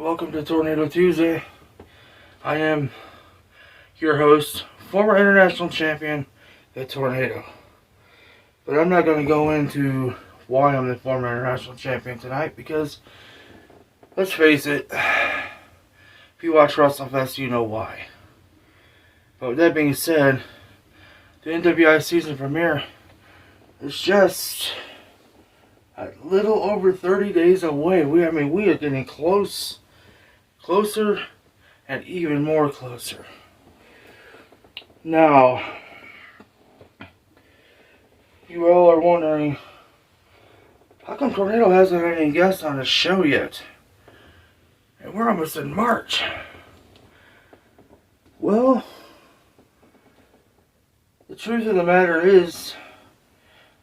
welcome to Tornado Tuesday. I am your host, former international champion, the Tornado. But I'm not going to go into why I'm the former international champion tonight because, let's face it, if you watch WrestleFest, you know why. But with that being said, the NWI season premiere is just a little over 30 days away. We are getting closer, and even more closer. Now, you all are wondering, how come Tornado hasn't had any guests on the show yet? And we're almost in March. Well, the truth of the matter is,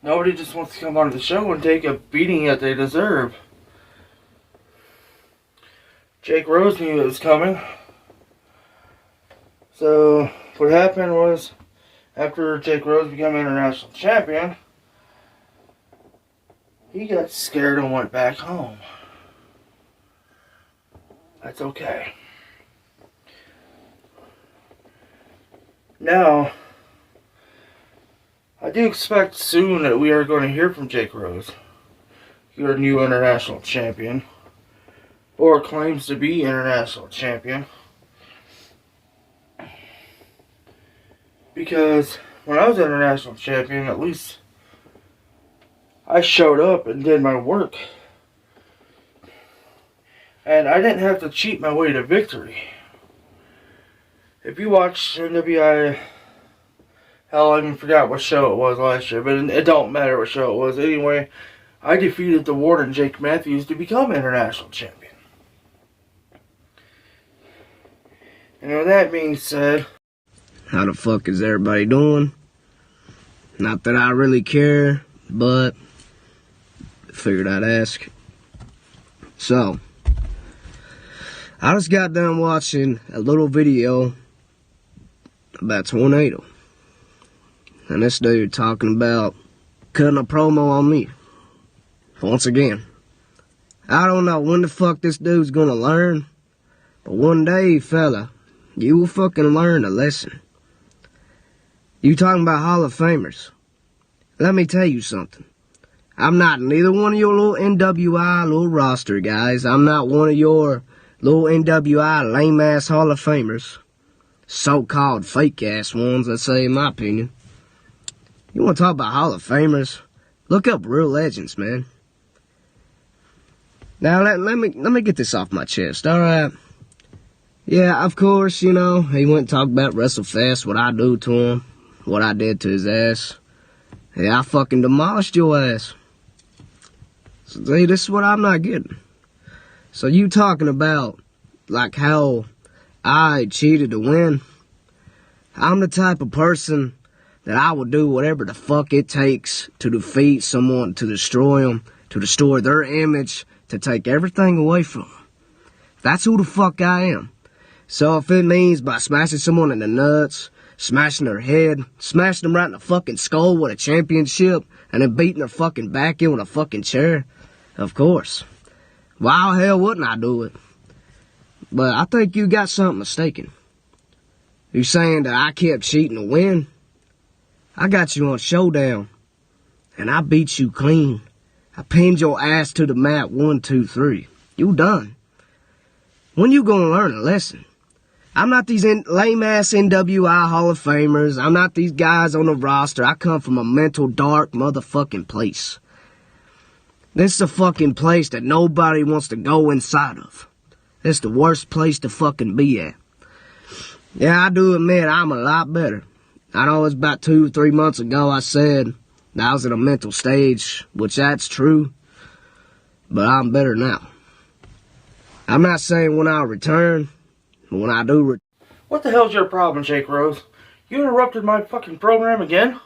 nobody just wants to come on the show and take a beating that they deserve. Jake Rose knew it was coming. So, what happened was, after Jake Rose became international champion, he got scared and went back home. That's okay. Now, I do expect soon that we are going to hear from Jake Rose, your new international champion, or claims to be international champion. Because when I was international champion, at least I showed up and did my work. And I didn't have to cheat my way to victory. If you watch NWI, hell, I even forgot what show it was last year, but it don't matter what show it was. Anyway, I defeated the Warden Jake Matthews to become international champion. And with that being said, how the fuck is everybody doing? Not that I really care, but figured I'd ask. So, I just got done watching a little video about Tornado. And this dude talking about cutting a promo on me. Once again, I don't know when the fuck this dude's gonna learn, but one day, fella, you will fucking learn a lesson. You talking about Hall of Famers. Let me tell you something. I'm not neither one of your little NWI little roster guys. I'm not one of your little NWI lame-ass Hall of Famers. So-called fake-ass ones, let's say, in my opinion. You want to talk about Hall of Famers? Look up real legends, man. Now, let me get this off my chest, alright? Yeah, of course, you know, he went and talked about WrestleFest, what I do to him, what I did to his ass. Yeah, I fucking demolished your ass. So, see, this is what I'm not getting. So you talking about, like, how I cheated to win? I'm the type of person that I will do whatever the fuck it takes to defeat someone, to destroy them, to destroy their image, to take everything away from them. That's who the fuck I am. So if it means by smashing someone in the nuts, smashing their head, smashing them right in the fucking skull with a championship, and then beating their fucking back in with a fucking chair, of course. Why the hell wouldn't I do it? But I think you got something mistaken. You saying that I kept cheating to win? I got you on Showdown, and I beat you clean. I pinned your ass to the mat 1, 2, 3. You done. When you gonna learn a lesson? I'm not these lame-ass NWI Hall of Famers. I'm not these guys on the roster. I come from a mental dark motherfucking place. This is a fucking place that nobody wants to go inside of. It's the worst place to fucking be at. Yeah, I do admit I'm a lot better. I know it's about 2 or 3 months ago I said that I was in a mental stage, which that's true, but I'm better now. I'm not saying when I return, but when I do what the hell's your problem, Jake Rose? You interrupted my fucking program again?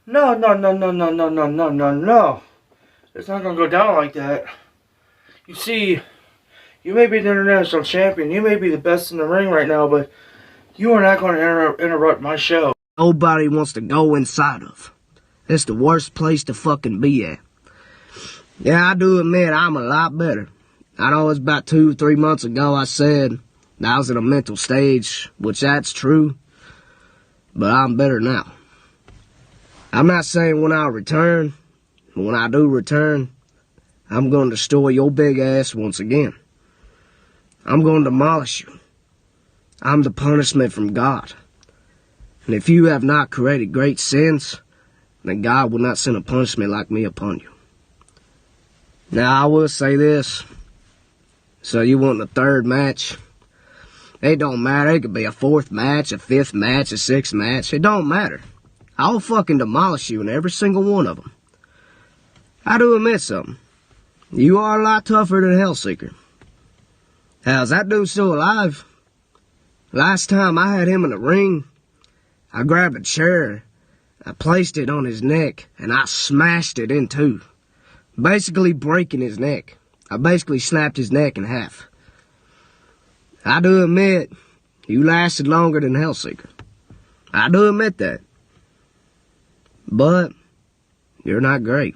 No. It's not gonna go down like that. You see, you may be the international champion, you may be the best in the ring right now, but you are not gonna interrupt my show. Nobody wants to go inside of. It's the worst place to fucking be at. Yeah, I do admit I'm a lot better. I know it's about 2-3 months ago I said that I was in a mental stage, which that's true, but I'm better now. I'm not saying when I return, but when I do return, I'm going to destroy your big ass once again. I'm going to demolish you. I'm the punishment from God. And if you have not created great sins, then God will not send a punishment like me upon you. Now, I will say this. So you want the third match? It don't matter. It could be a fourth match, a fifth match, a sixth match. It don't matter. I'll fucking demolish you in every single one of them. I do admit something. You are a lot tougher than Hellseeker. How's that dude still alive? Last time I had him in the ring, I grabbed a chair, I placed it on his neck, and I smashed it in two. Basically breaking his neck. I basically snapped his neck in half. I do admit, you lasted longer than Hellseeker. I do admit that. But, you're not great.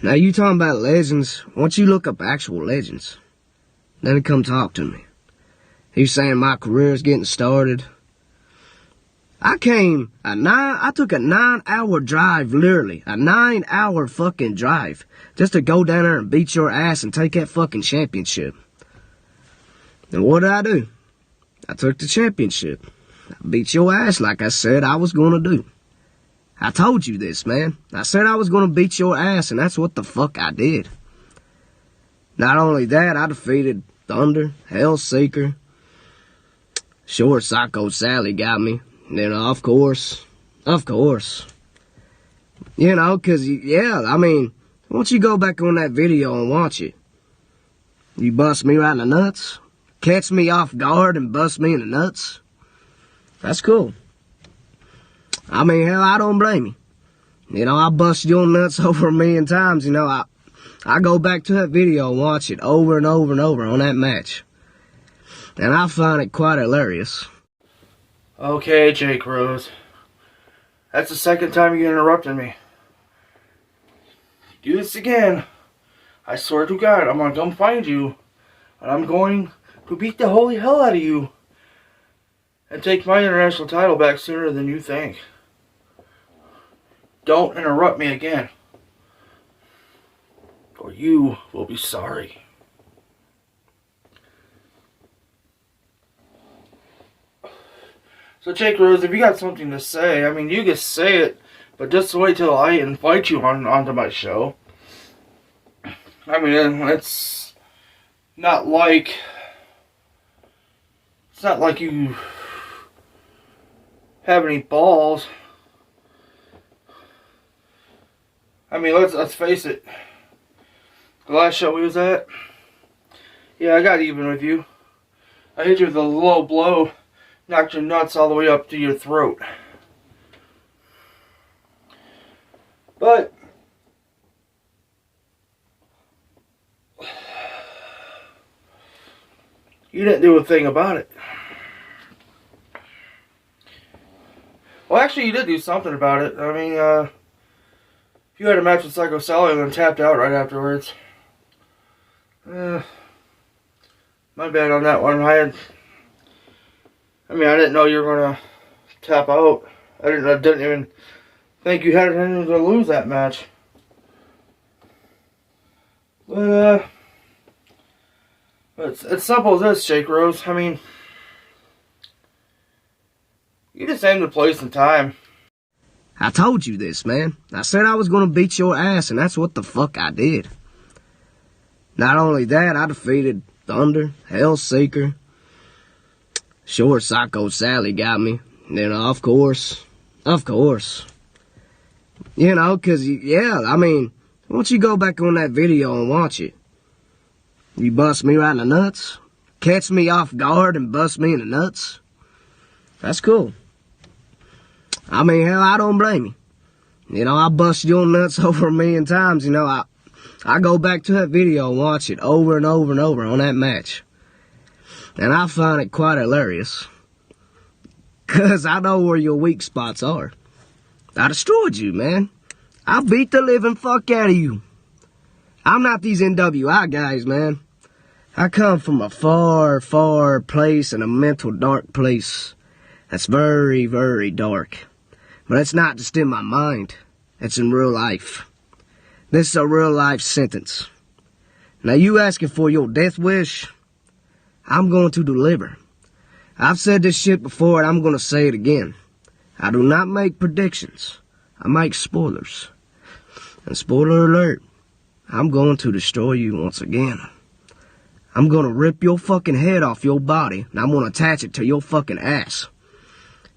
Now you talking about legends, once you look up actual legends, then come talk to me. You saying my career's getting started? I took a 9-hour drive, literally, a 9-hour fucking drive, just to go down there and beat your ass and take that fucking championship. And what did I do? I took the championship. I beat your ass like I said I was gonna do. I told you this, man. I said I was gonna beat your ass, and that's what the fuck I did. Not only that, I defeated Thunder, Hellseeker. Sure, Psycho Sally got me. You know, of course. You know, 'cause, yeah, I mean, once you go back on that video and watch it, you bust me right in the nuts, catch me off guard and bust me in the nuts. That's cool. I mean, hell, I don't blame you. You know, I bust your nuts over 1,000,000 times. You know, I go back to that video and watch it over and over and over on that match. And I find it quite hilarious. Okay, Jake Rose. That's the second time you interrupted me. Do this again, I swear to God, I'm gonna come find you, and I'm going to beat the holy hell out of you, and take my international title back sooner than you think. Don't interrupt me again, or you will be sorry. So Jake Rose, if you got something to say, I mean, you can say it, but just wait till I invite you onto my show. I mean, it's not like you have any balls. I mean, let's face it. The last show we was at, yeah, I got even with you. I hit you with a low blow. Knocked your nuts all the way up to your throat. But you didn't do a thing about it. Well, actually, you did do something about it. I mean, you had a match with Psycho Sally and then tapped out right afterwards. My bad on that one. I didn't know you were gonna tap out. I didn't even think you had anything to lose that match. But it's simple as this, Jake Rose. I mean, you just aimed the place and time. I told you this, man. I said I was gonna beat your ass, and that's what the fuck I did. Not only that, I defeated Thunder, Hellseeker. Sure, Psycho Sally got me. You know, of course. You know, 'cause, yeah, I mean, once you go back on that video and watch it, you bust me right in the nuts, catch me off guard and bust me in the nuts. That's cool. I mean, hell, I don't blame you. You know, I bust your nuts over 1,000,000 times. You know, I go back to that video and watch it over and over and over on that match. And I find it quite hilarious. 'Cause I know where your weak spots are. I destroyed you, man. I beat the living fuck out of you. I'm not these NWI guys, man. I come from a far, far place and a mental dark place. That's very, very dark. But it's not just in my mind. It's in real life. This is a real life sentence. Now you asking for your death wish? I'm going to deliver. I've said this shit before and I'm going to say it again. I do not make predictions. I make spoilers. And spoiler alert, I'm going to destroy you once again. I'm going to rip your fucking head off your body and I'm going to attach it to your fucking ass.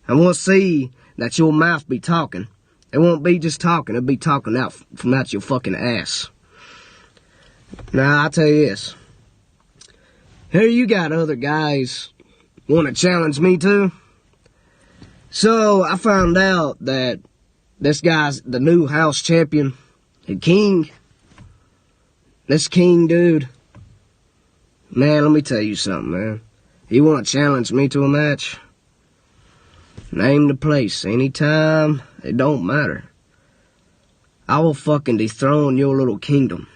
I want to see that your mouth be talking. It won't be just talking, it'll be talking out from out your fucking ass. Now, I'll tell you this. Here you got other guys want to challenge me too. So, I found out that this guy's the new house champion, the king. This king dude. Man, let me tell you something, man. You want to challenge me to a match? Name the place, anytime, it don't matter. I will fucking dethrone your little kingdom.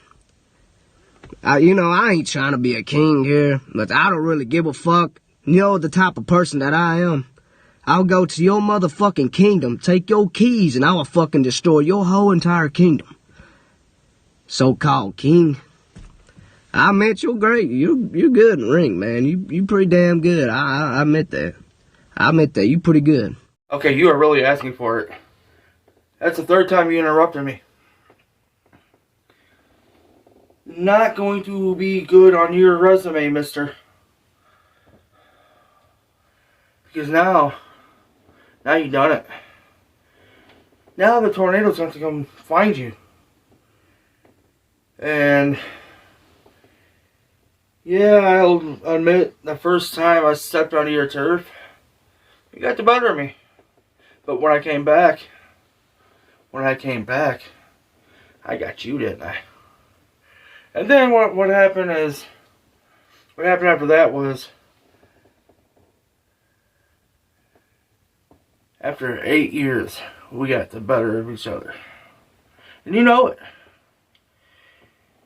I ain't trying to be a king here, but I don't really give a fuck. You know the type of person that I am. I'll go to your motherfucking kingdom, take your keys, and I will fucking destroy your whole entire kingdom. So-called king. I admit you're great. You're good in the ring, man. You pretty damn good. I admit that. I admit that. You pretty good. Okay, you are really asking for it. That's the third time you interrupted me. Not going to be good on your resume, mister. Because now you've done it. Now the tornado's going to come find you. And yeah, I'll admit, the first time I stepped onto your turf, you got the better of me. But when I came back, I got you, didn't I? And then what happened after that was, after 8 years, we got the better of each other. And you know it.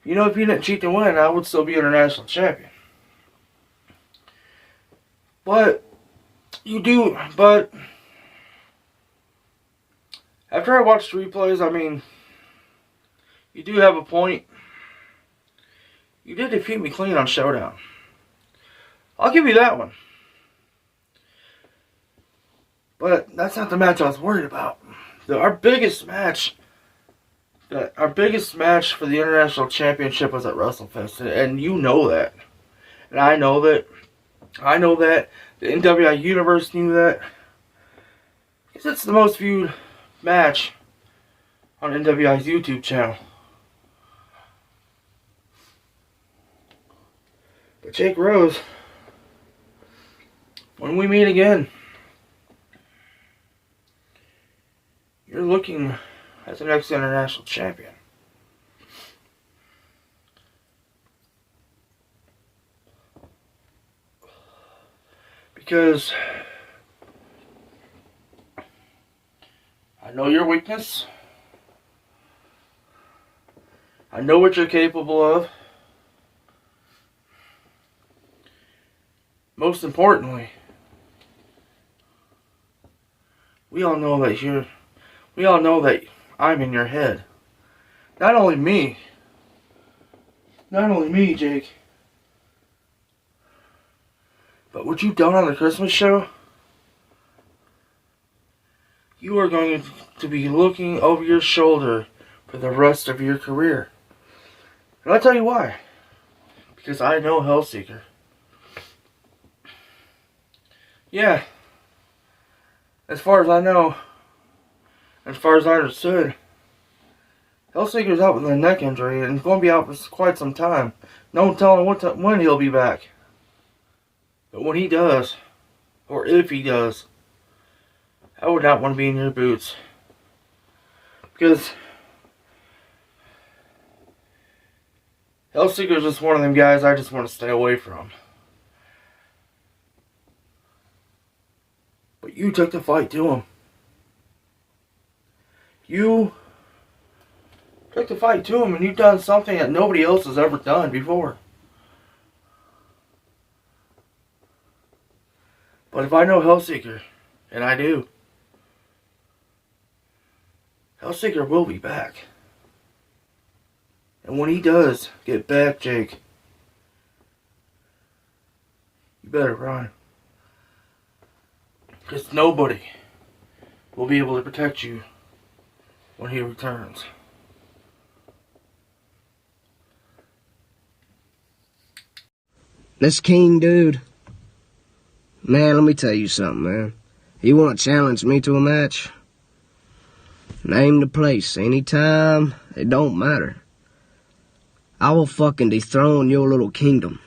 You know, if you didn't cheat to win, I would still be international champion. But after I watched the replays, I mean, you do have a point. You did defeat me clean on Showdown. I'll give you that one. But that's not the match I was worried about. Our biggest match for the International Championship was at WrestleFest. And you know that. And I know that. I know that. The NWI Universe knew that. Because it's the most viewed match on NWI's YouTube channel. But Jake Rose, when we meet again, you're looking at the next international champion. Because I know your weakness. I know what you're capable of. Most importantly, we all know that I'm in your head. Not only me, Jake, but what you've done on the Christmas show, you are going to be looking over your shoulder for the rest of your career. And I'll tell you why. Because I know Hellseeker. Yeah. As far as I know, as far as I understood, Hellseeker's out with a neck injury and he's going to be out for quite some time. No telling when he'll be back. But when he does, or if he does, I would not want to be in your boots. Because Hellseeker's just one of them guys I just want to stay away from. But you took the fight to him. You took the fight to him, and you've done something that nobody else has ever done before. But if I know Hellseeker, and I do, Hellseeker will be back. And when he does get back, Jake, you better run. Because nobody will be able to protect you when he returns. This King dude, man, let me tell you something, man. You want to challenge me to a match? Name the place, anytime, it don't matter. I will fucking dethrone your little kingdom.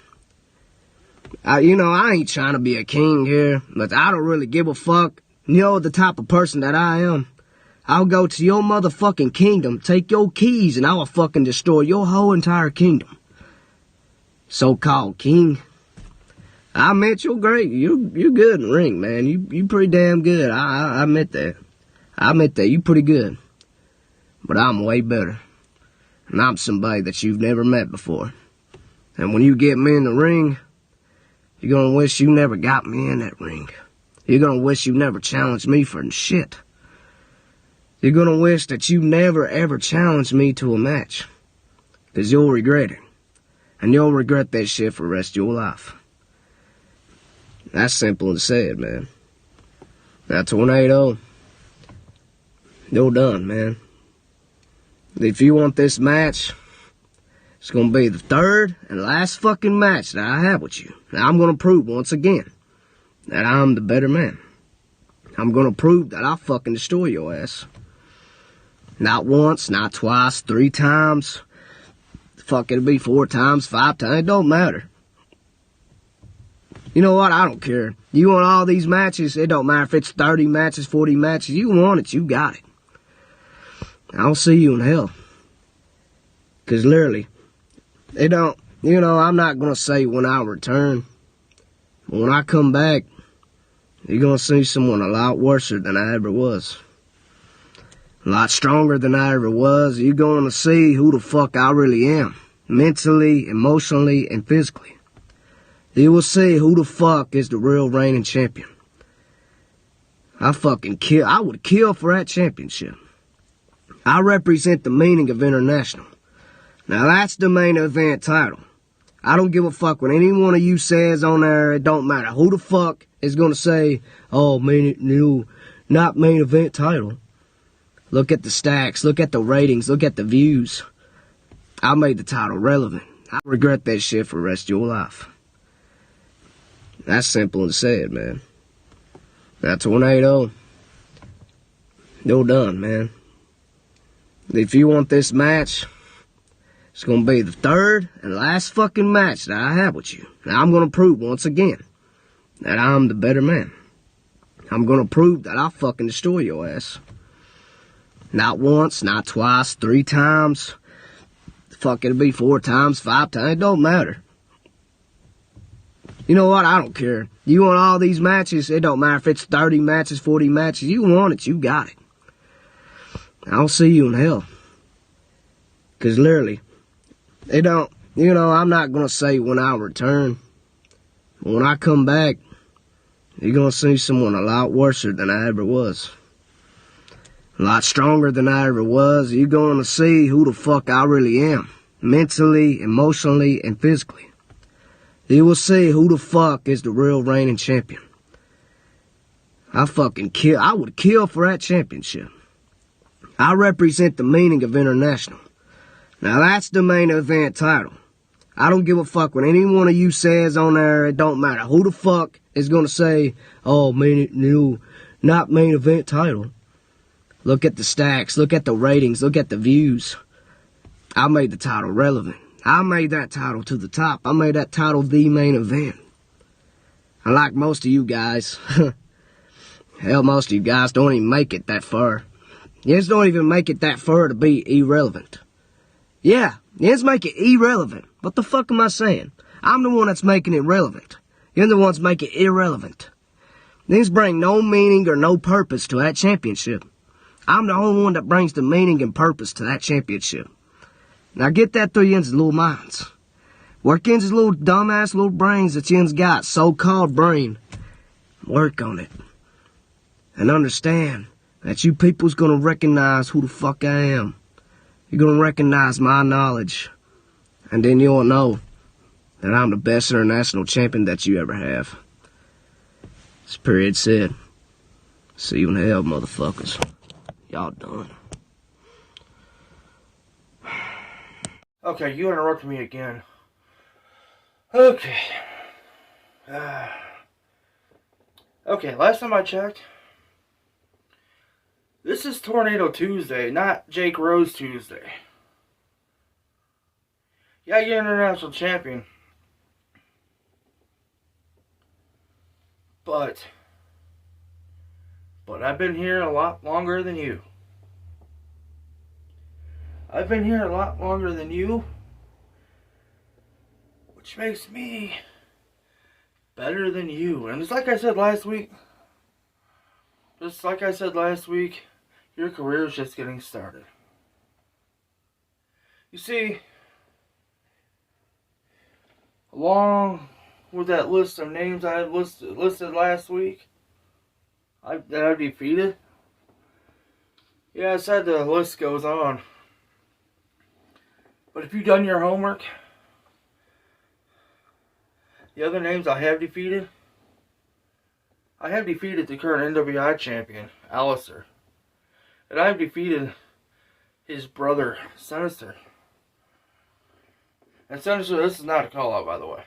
I ain't trying to be a king here, but I don't really give a fuck. You know the type of person that I am. I'll go to your motherfucking kingdom, take your keys, and I will fucking destroy your whole entire kingdom. So-called king. I admit you're great. You're good in the ring, man. You pretty damn good. I admit that. I admit that. You pretty good. But I'm way better. And I'm somebody that you've never met before. And when you get me in the ring, you're gonna wish you never got me in that ring. You're gonna wish you never challenged me for shit. You're gonna wish that you never ever challenged me to a match. 'Cause you'll regret it. And you'll regret that shit for the rest of your life. That's simple and said, man. Now, Tornado, you're done, man. If you want this match, it's gonna be the third and last fucking match that I have with you. Now, I'm gonna prove once again that I'm the better man. I'm gonna prove that I'll fucking destroy your ass. Not once, not twice, 3 times. Fuck, it'll be 4 times, 5 times, it don't matter. You know what, I don't care. You want all these matches, it don't matter if it's 30 matches, 40 matches. You want it, you got it. I'll see you in hell. 'Cause literally, it don't, I'm not gonna say when I return. But when I come back, you're gonna see someone a lot worse than I ever was. A lot stronger than I ever was. You're gonna see who the fuck I really am. Mentally, emotionally, and physically. You will see who the fuck is the real reigning champion. I would kill for that championship. I represent the meaning of international. Now that's the main event title. I don't give a fuck what any one of you says on there. It don't matter who the fuck is gonna say, oh, not main event title. Look at the stacks, look at the ratings, look at the views. I made the title relevant. I regret that shit for the rest of your life. That's simple and said, man. Now, Tornado, you're done, man. If you want this match, it's gonna be the third and last fucking match that I have with you. Now, I'm gonna prove once again that I'm the better man. I'm gonna prove that I'll fucking destroy your ass. Not once, not twice, 3 times. Fuck, it'll be 4 times, 5 times, it don't matter. You know what, I don't care. You want all these matches, it don't matter if it's 30 matches, 40 matches. You want it, you got it. I'll see you in hell. 'Cause literally, it don't, I'm not gonna say when I return. But when I come back, you're gonna see someone a lot worse than I ever was. A lot stronger than I ever was. You're gonna see who the fuck I really am. Mentally, emotionally, and physically. You will see who the fuck is the real reigning champion. I would kill for that championship. I represent the meaning of international. Now that's the main event title. I don't give a fuck what any one of you says on there. It don't matter who the fuck is gonna say, oh, not main event title. Look at the stacks, look at the ratings, look at the views. I made the title relevant. I made that title to the top. I made that title the main event. Unlike most of you guys, hell, most of you guys don't even make it that far. You just don't even make it that far to be irrelevant. Yeah, you just make it irrelevant. What the fuck am I saying? I'm the one that's making it relevant. You're the ones making it irrelevant. These bring no meaning or no purpose to that championship. I'm the only one that brings the meaning and purpose to that championship. Now get that through yins little minds. Work yins little dumbass little brains that yins got, so-called brain. Work on it. And understand that you people's gonna recognize who the fuck I am. You're gonna recognize my knowledge. And then you'll know that I'm the best international champion that you ever have. This period said. See you in hell, motherfuckers. Y'all done. Okay, you interrupted me again. Okay. Okay, last time I checked, this is Tornado Tuesday, not Jake Rose Tuesday. Yeah, you're international champion. But I've been here a lot longer than you. I've been here a lot longer than you, which makes me better than you. And just like I said last week, your career is just getting started. You see, along with that list of names I had listed last week, that I defeated, yeah, I said the list goes on. But if you've done your homework, the other names I have defeated the current NWI champion, Alistair. And I've defeated his brother, Sinister. And Sinister, this is not a call out, by the way.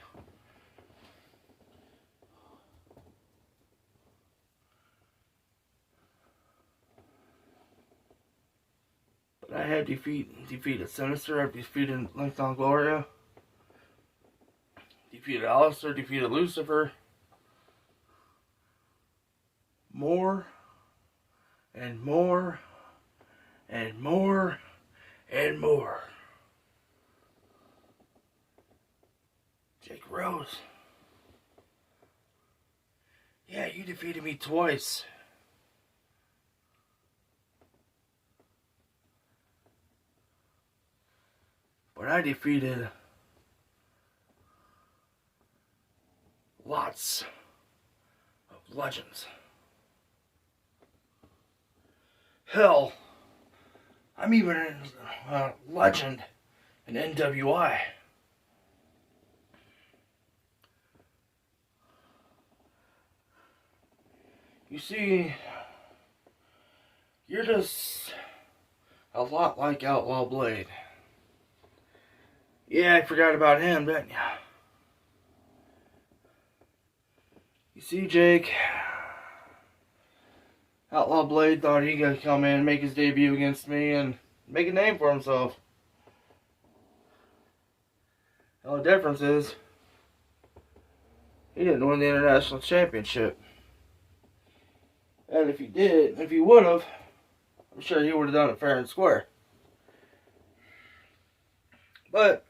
But I have defeated Sinister. I've defeated Lincoln Gloria. Defeated Alistair. Defeated Lucifer. More and more and more and more. Jake Rose. Yeah, you defeated me twice. But I defeated lots of legends. Hell, I'm even a legend in NWI. You see, you're just a lot like Outlaw Blade. Yeah, I forgot about him, didn't you? You see, Jake, Outlaw Blade thought he could come in and make his debut against me and make a name for himself. The only difference is, he didn't win the international championship. And if he did, if he would have, I'm sure he would have done it fair and square. But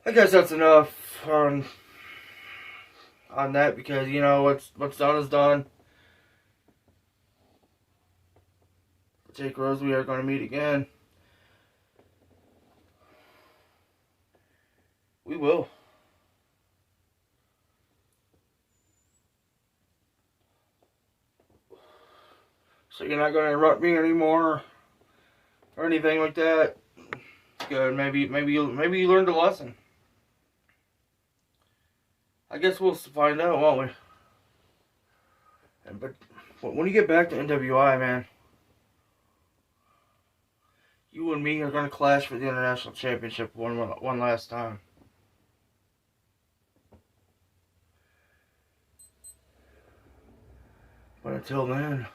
I guess that's enough on that, because you know what's done is done. Jake Rose, we are going to meet again. We will. So you're not going to interrupt me anymore, or anything like that. Good. Maybe you learned a lesson. I guess we'll find out, won't we? But when you get back to NWI, man, you and me are going to clash for the international championship one last time. But until then,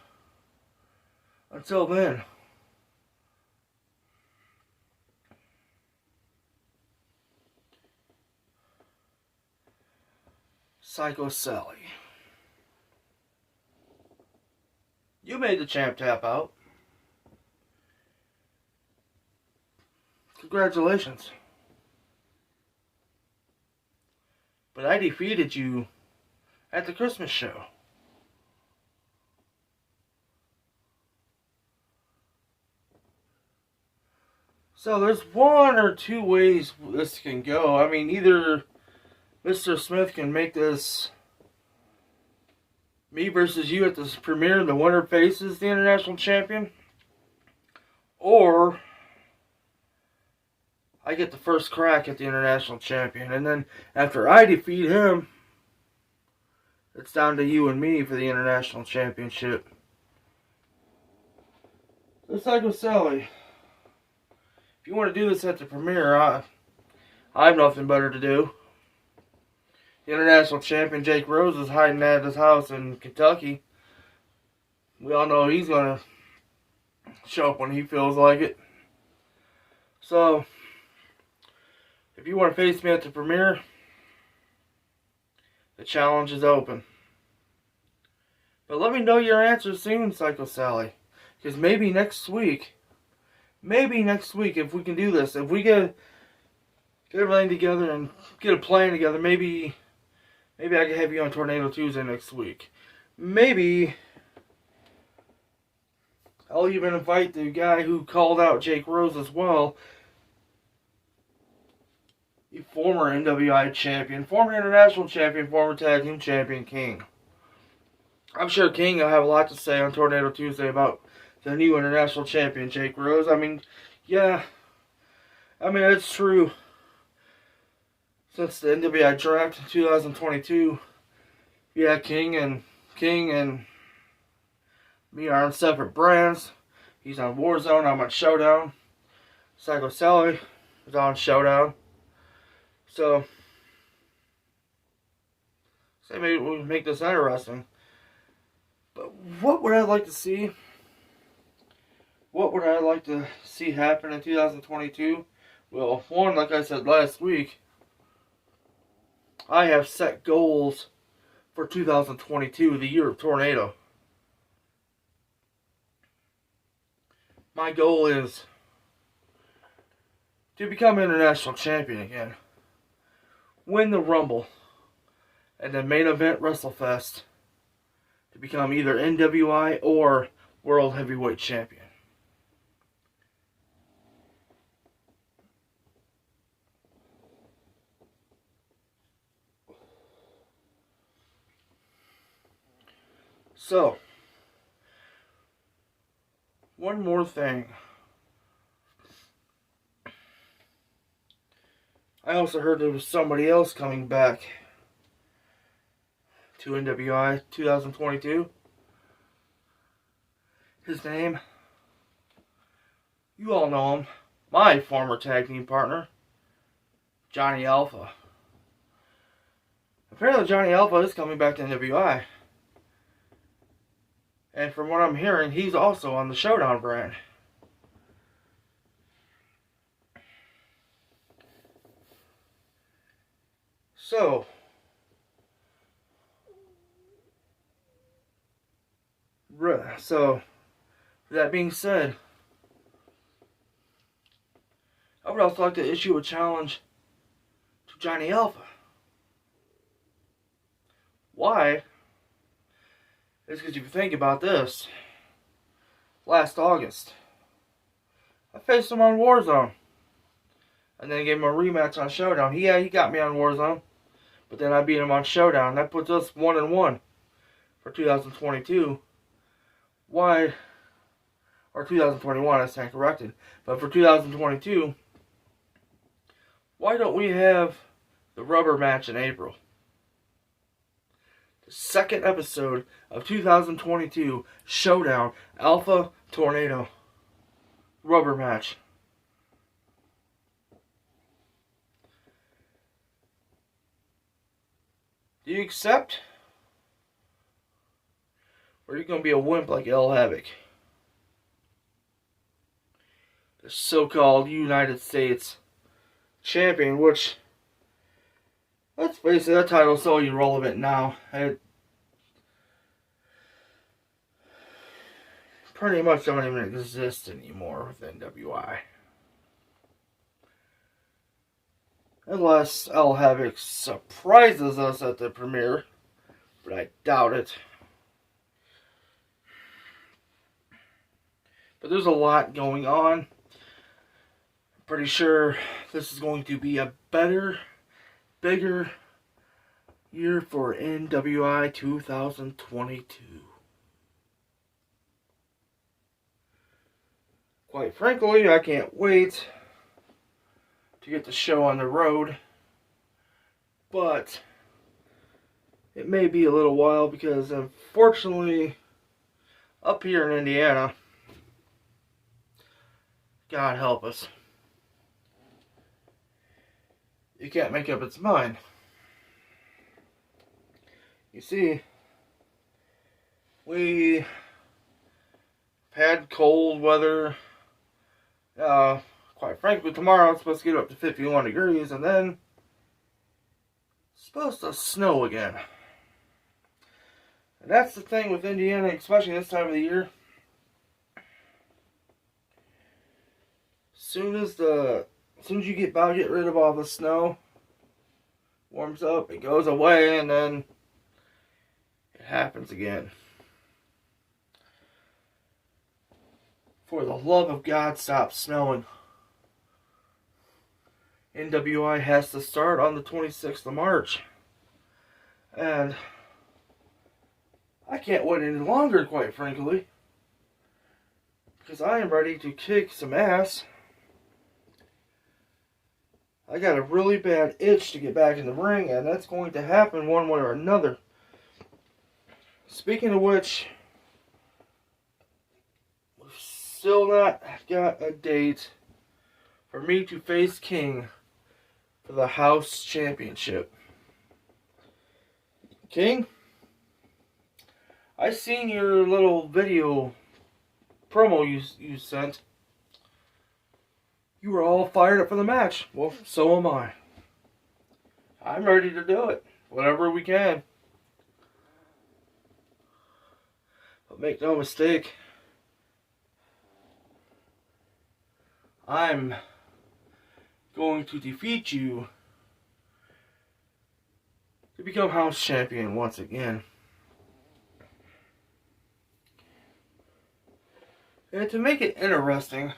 Psycho Sally, you made the champ tap out. Congratulations. But I defeated you at the Christmas show. So there's one or two ways this can go. I mean, either Mr. Smith can make this me versus you at this premiere, and the winner faces the international champion, or I get the first crack at the international champion, and then after I defeat him, it's down to you and me for the international championship. So Psycho Sally, if you want to do this at the premiere, I have nothing better to do. The international champion Jake Rose is hiding at his house in Kentucky. We all know he's going to show up when he feels like it. So, if you want to face me at the premiere, the challenge is open. But let me know your answer soon, Psycho Sally. Because maybe next week, if we can do this, if we get everything together and get a plan together, maybe I can have you on Tornado Tuesday next week. Maybe I'll even invite the guy who called out Jake Rose as well. The former NWI champion, former international champion, former tag team champion, King. I'm sure King will have a lot to say on Tornado Tuesday about the new international champion, Jake Rose. I mean, yeah. I mean, it's true. Since the NWI draft in 2022, yeah, King and me are on separate brands. He's on Warzone, I'm on Showdown. Psycho Sally is on Showdown. So, say maybe we'll make this interesting. But what would I like to see? What would I like to see happen in 2022? Well, one, like I said last week, I have set goals for 2022, the year of Tornado. My goal is to become international champion again. Win the Rumble. And then main event WrestleFest to become either NWI or World Heavyweight Champion. So, one more thing. I also heard there was somebody else coming back to NWI 2022. His name, you all know him, my former tag team partner, Johnny Alpha. Apparently Johnny Alpha is coming back to NWI. And from what I'm hearing, he's also on the Showdown brand. So, with that being said, I would also like to issue a challenge to Johnny Alpha. Why? It's because if you think about this, last August, I faced him on Warzone. And then gave him a rematch on Showdown. He got me on Warzone. But then I beat him on Showdown. That puts us 1-1 for 2022. Why? Or 2021, I stand corrected. But for 2022, why don't we have the rubber match in April? The second episode of 2022 Showdown Alpha Tornado rubber match. Do you accept? Or are you going to be a wimp like El Havoc? The so-called United States champion, which, let's face it, that title's so irrelevant now. It pretty much don't even exist anymore with NWI. Unless El Havoc surprises us at the premiere. But I doubt it. But there's a lot going on. Pretty sure this is going to be a better, bigger year for NWI 2022. Quite frankly, I can't wait to get the show on the road, but it may be a little while because unfortunately up here in Indiana, God help us, it can't make up its mind. You see, we had cold weather. Quite frankly, tomorrow it's supposed to get up to 51 degrees, and then it's supposed to snow again. And that's the thing with Indiana, especially this time of the year. As soon as you get rid of all the snow, warms up, it goes away, and then it happens again. For the love of God, stop snowing. NWI has to start on the 26th of March. And I can't wait any longer, quite frankly. Because I am ready to kick some ass. I got a really bad itch to get back in the ring, and that's going to happen one way or another. Speaking of which, we've still not got a date for me to face King for the House Championship. King, I seen your little video promo you sent. You were all fired up for the match. Well, so am I. I'm ready to do it. Whatever we can. But make no mistake, I'm going to defeat you to become house champion once again. And to make it interesting,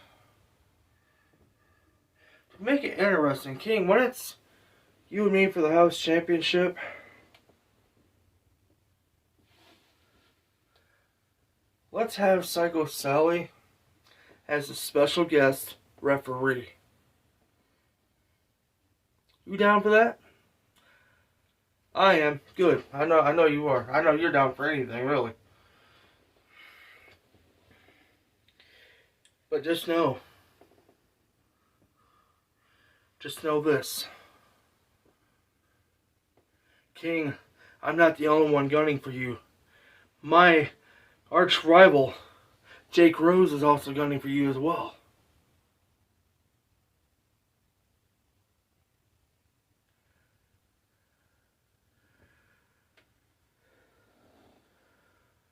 King, when it's you and me for the house championship, let's have Psycho Sally as a special guest referee. You down for that? I am. Good. I know you are. I know you're down for anything, really. But just know this. King, I'm not the only one gunning for you. My arch rival, Jake Rose, is also gunning for you as well.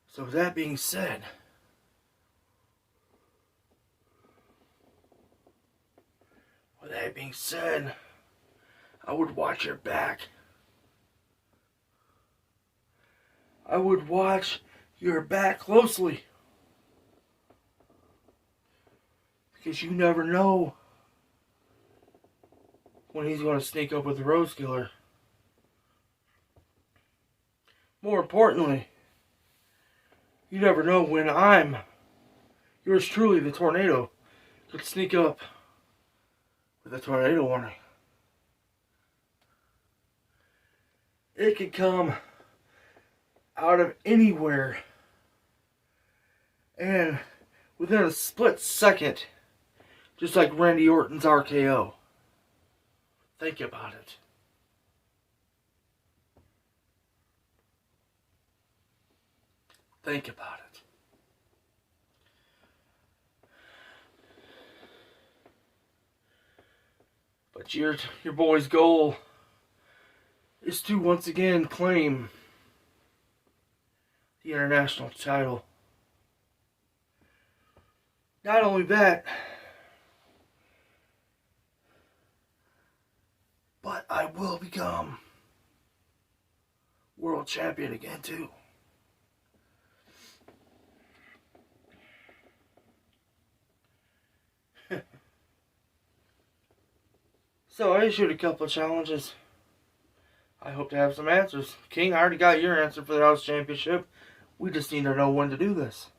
So with that being said, I would watch your back. I would watch your back closely. Because you never know when he's going to sneak up with the Rose Killer. More importantly, you never know when I'm, yours truly, the Tornado, could sneak up with a tornado warning. It could come out of anywhere, and within a split second, just like Randy Orton's RKO. Think about it. Think about it. But your boy's goal is to once again claim the international title. Not only that, but I will become world champion again too. So I issued a couple of challenges. I hope to have some answers. King, I already got your answer for the House Championship. We just need to know when to do this.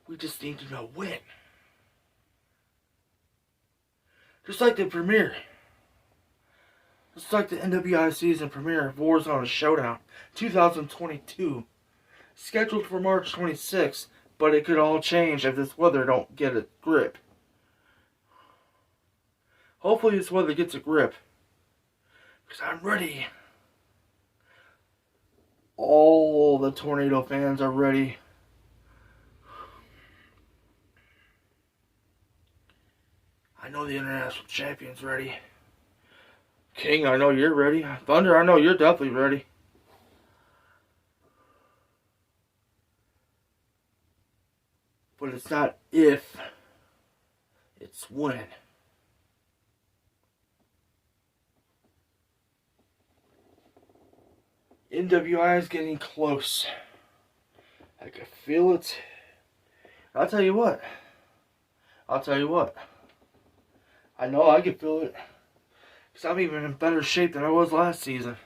We just need to know when. Just like the premiere. Just like the NWI season premiere of Warzone Showdown 2022. Scheduled for March 26th, but it could all change if this weather don't get a grip. Hopefully this weather gets a grip. Because I'm ready. All the Tornado fans are ready. I know the international champion's ready. King, I know you're ready. Thunder, I know you're definitely ready. But it's not if, it's when. NWI is getting close. I can feel it. I'll tell you what. I know I can feel it. Because I'm even in better shape than I was last season.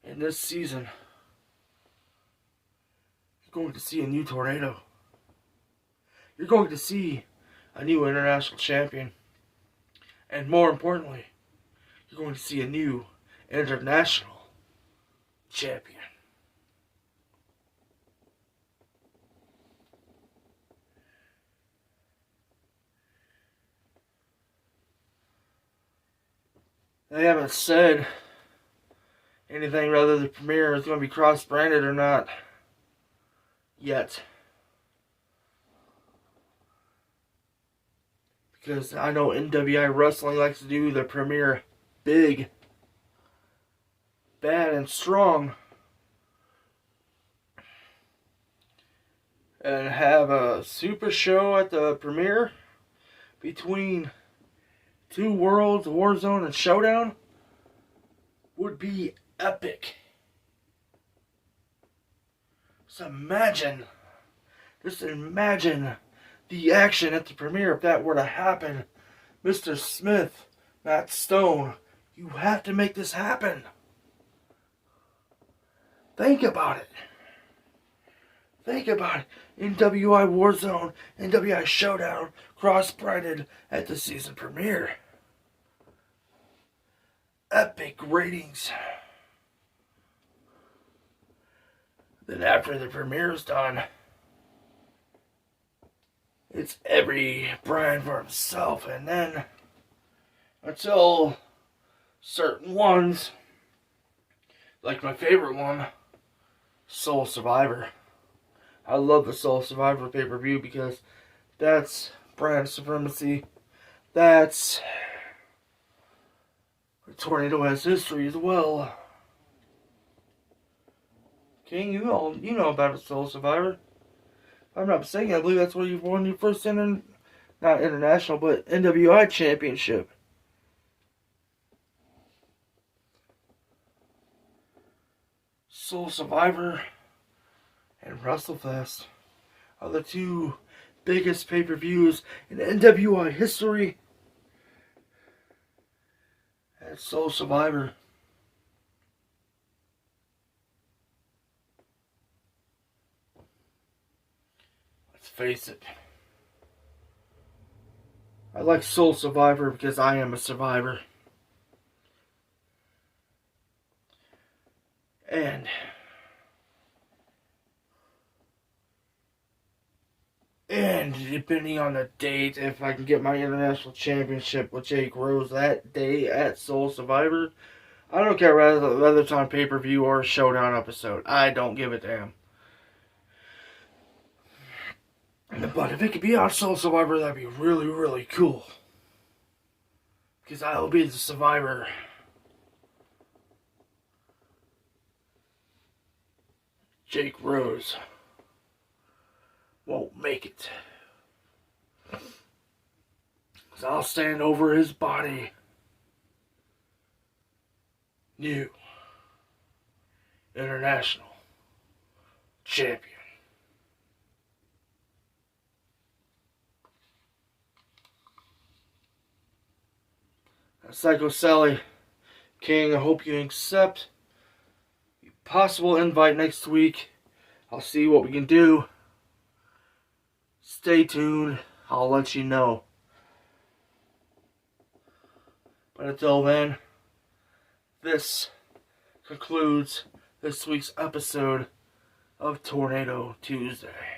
In this season, you're going to see a new Tornado. You're going to see a new international champion. And more importantly, you're going to see a new international champion. They haven't said anything whether the premiere is going to be cross-branded or not yet. Because I know NWI Wrestling likes to do the premiere big, bad, and strong. And have a super show at the premiere between two worlds, Warzone and Showdown, would be epic. Just imagine the action at the premiere if that were to happen. Mr. Smith, Matt Stone, you have to make this happen. Think about it. NWI Warzone, NWI Showdown, cross-branded at the season premiere. Epic ratings. Then after the premiere's done, it's every brand for himself. And then until certain ones, like my favorite one, Soul Survivor. I love the Soul Survivor pay-per-view because that's brand supremacy. That's Tornado has history as well. King, you know about a Soul Survivor. If I'm not mistaken, I believe that's where you won your first not international, but NWI championship. Soul Survivor and WrestleFest are the two biggest pay-per-views in NWI history. And Soul Survivor. Let's face it. I like Soul Survivor because I am a survivor. And depending on the date, if I can get my international championship with Jake Rose that day at Soul Survivor, I don't care whether it's on pay-per-view or a Showdown episode. I don't give a damn. But if it could be on Soul Survivor, that'd be really, really cool. Because I will be the survivor. Jake Rose won't make it. So I'll stand over his body. New International Champion. Psycho Sally King, I hope you accept a possible invite next week. I'll see what we can do. Stay tuned. I'll let you know. But until then, this concludes this week's episode of Tornado Tuesday.